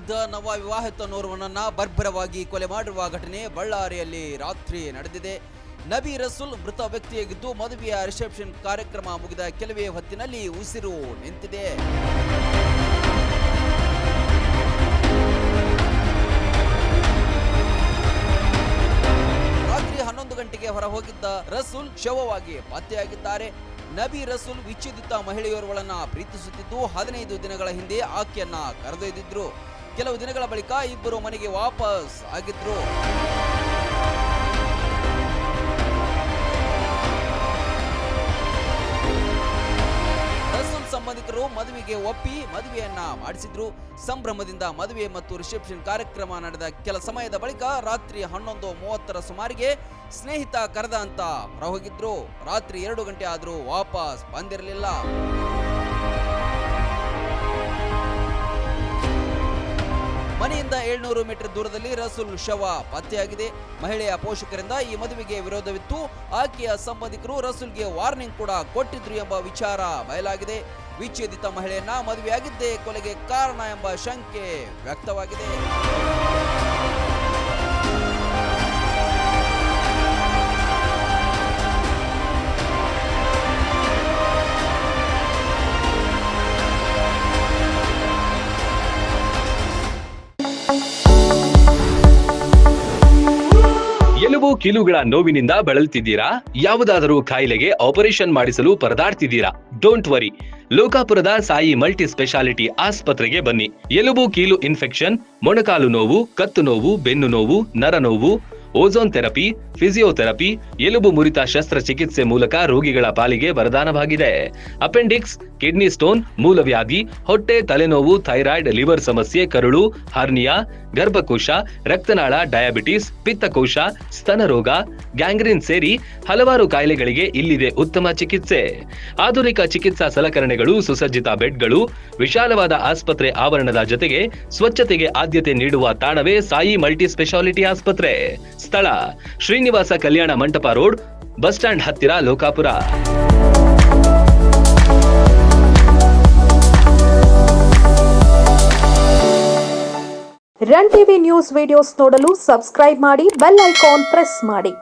ಆಗಿದ್ದ ನವ ವಿವಾಹಿತನೋರ್ವನನ್ನ ಬರ್ಬರವಾಗಿ ಕೊಲೆ ಮಾಡಿರುವ ಘಟನೆ ಬಳ್ಳಾರಿಯಲ್ಲಿ ರಾತ್ರಿ ನಡೆದಿದೆ. ನಬಿ ರಸೂಲ್ ಮೃತ ವ್ಯಕ್ತಿಯಾಗಿದ್ದು ಮದುವೆಯ ರಿಸೆಪ್ಷನ್ ಕಾರ್ಯಕ್ರಮ ಮುಗಿದ ಕೆಲವೇ ಹೊತ್ತಿನಲ್ಲಿ ಉಸಿರು ನಿಂತಿದೆ. ರಾತ್ರಿ 11 ಗಂಟೆಗೆ ಹೊರ ಹೋಗಿದ್ದ ರಸೂಲ್ ಶವವಾಗಿ ಪತ್ತೆಯಾಗಿದ್ದಾರೆ. ನಬಿ ರಸೂಲ್ ವಿಚ್ಛೇದಿತ ಮಹಿಳೆಯೋರ್ವಳನ್ನ ಪ್ರೀತಿಸುತ್ತಿದ್ದು 15 ದಿನಗಳ ಹಿಂದೆ ಆಕೆಯನ್ನ ಕರೆದೊಯ್ದಿದ್ರು. ಕೆಲವು ದಿನಗಳ ಬಳಿಕ ಇಬ್ಬರು ಮನೆಗೆ ವಾಪಸ್ ಆಗಿದ್ರು. ರಸೂಲ್ ಸಂಬಂಧಿಕರು ಮದುವೆಗೆ ಒಪ್ಪಿ ಮದುವೆಯನ್ನ ಮಾಡಿಸಿದ್ರು. ಸಂಭ್ರಮದಿಂದ ಮದುವೆ ಮತ್ತು ರಿಸೆಪ್ಷನ್ ಕಾರ್ಯಕ್ರಮ ನಡೆದ ಕೆಲ ಸಮಯದ ಬಳಿಕ ರಾತ್ರಿ 11:30 ಸುಮಾರಿಗೆ ಸ್ನೇಹಿತ ಕರೆದ ಅಂತ ಹೊರಹೋಗಿದ್ರು. ರಾತ್ರಿ 2 ಗಂಟೆ ಆದ್ರೂ ವಾಪಸ್ ಬಂದಿರಲಿಲ್ಲ. ಮನೆಯಿಂದ 700 ಮೀಟರ್ ದೂರದಲ್ಲಿ ರಸೂಲ್ ಶವ ಪತ್ತೆಯಾಗಿದೆ. ಮಹಿಳೆಯ ಪೋಷಕರಿಂದ ಈ ಮದುವೆಗೆ ವಿರೋಧವಿತ್ತು. ಆಕೆಯ ಸಂಬಂಧಿಕರು ರಸೂಲ್ಗೆ ವಾರ್ನಿಂಗ್ ಕೂಡ ಕೊಟ್ಟಿದ್ರು ಎಂಬ ವಿಚಾರ ಬಯಲಾಗಿದೆ. ವಿಚ್ಛೇದಿತ ಮಹಿಳೆಯನ್ನ ಮದುವೆಯಾಗಿದ್ದೇ ಕೊಲೆಗೆ ಕಾರಣ ಎಂಬ ಶಂಕೆ ವ್ಯಕ್ತವಾಗಿದೆ. ಎಲುಬು ಕೀಲುಗಳ ನೋವಿನಿಂದ ಬಳಲ್ತಿದ್ದೀರಾ? ಯಾವುದಾದರೂ ಕಾಯಿಲೆಗೆ ಆಪರೇಷನ್ ಮಾಡಿಸಲು ಪರದಾಡ್ತಿದ್ದೀರಾ? ಡೋಂಟ್ ವರಿ, ಲೋಕಾಪುರದ ಸಾಯಿ ಮಲ್ಟಿ ಸ್ಪೆಷಾಲಿಟಿ ಆಸ್ಪತ್ರೆಗೆ ಬನ್ನಿ. ಎಲುಬು ಕೀಲು ಇನ್ಫೆಕ್ಷನ್, ಮೊಣಕಾಲು ನೋವು, ಕತ್ತು ನೋವು, ಬೆನ್ನು ನೋವು, ನರ ನೋವು, ಓಝೋನ್ ಥೆರಪಿ, ಫಿಸಿಯೋಥೆರಪಿ, ಎಲುಬು ಮುರಿತ ಶಸ್ತ್ರಚಿಕಿತ್ಸೆ ಮೂಲಕ ರೋಗಿಗಳ ಪಾಲಿಗೆ ವರದಾನವಾಗಿದೆ. ಅಪೆಂಡಿಕ್ಸ್, ಕಿಡ್ನಿ ಸ್ಟೋನ್, ಮೂಲವ್ಯಾಧಿ, ಹೊಟ್ಟೆ, ತಲೆನೋವು, ಥೈರಾಯ್ಡ್, ಲಿವರ್ ಸಮಸ್ಯೆ, ಕರುಳು, ಹರ್ನಿಯಾ, ಗರ್ಭಕೋಶ, ರಕ್ತನಾಳ, ಡಯಾಬಿಟಿಸ್, ಪಿತ್ತಕೋಶ, ಸ್ತನರೋಗ, ಗ್ಯಾಂಗ್ರೀನ್ ಸೇರಿ ಹಲವಾರು ಕಾಯಿಲೆಗಳಿಗೆ ಇಲ್ಲಿದೆ ಉತ್ತಮ ಚಿಕಿತ್ಸೆ. ಆಧುನಿಕ ಚಿಕಿತ್ಸಾ ಸಲಕರಣೆಗಳು, ಸುಸಜ್ಜಿತ ಬೆಡ್ಗಳು, ವಿಶಾಲವಾದ ಆಸ್ಪತ್ರೆ ಆವರಣದ ಜೊತೆಗೆ ಸ್ವಚ್ಛತೆಗೆ ಆದ್ಯತೆ ನೀಡುವ ತಾಣವೇ ಸಾಯಿ ಮಲ್ಟಿ ಸ್ಪೆಷಾಲಿಟಿ ಆಸ್ಪತ್ರೆ. ಸ್ಥಳ Srinivasa Kalyana Mantapa road, bus stand ಹತ್ತಿರ, Lokapur. Run TV news videos ನೋಡಲು ಸಬ್ಸ್ಕ್ರೈಬ್ ಮಾಡಿ, ಬೆಲ್ ಐಕಾನ್ ಪ್ರೆಸ್ ಮಾಡಿ.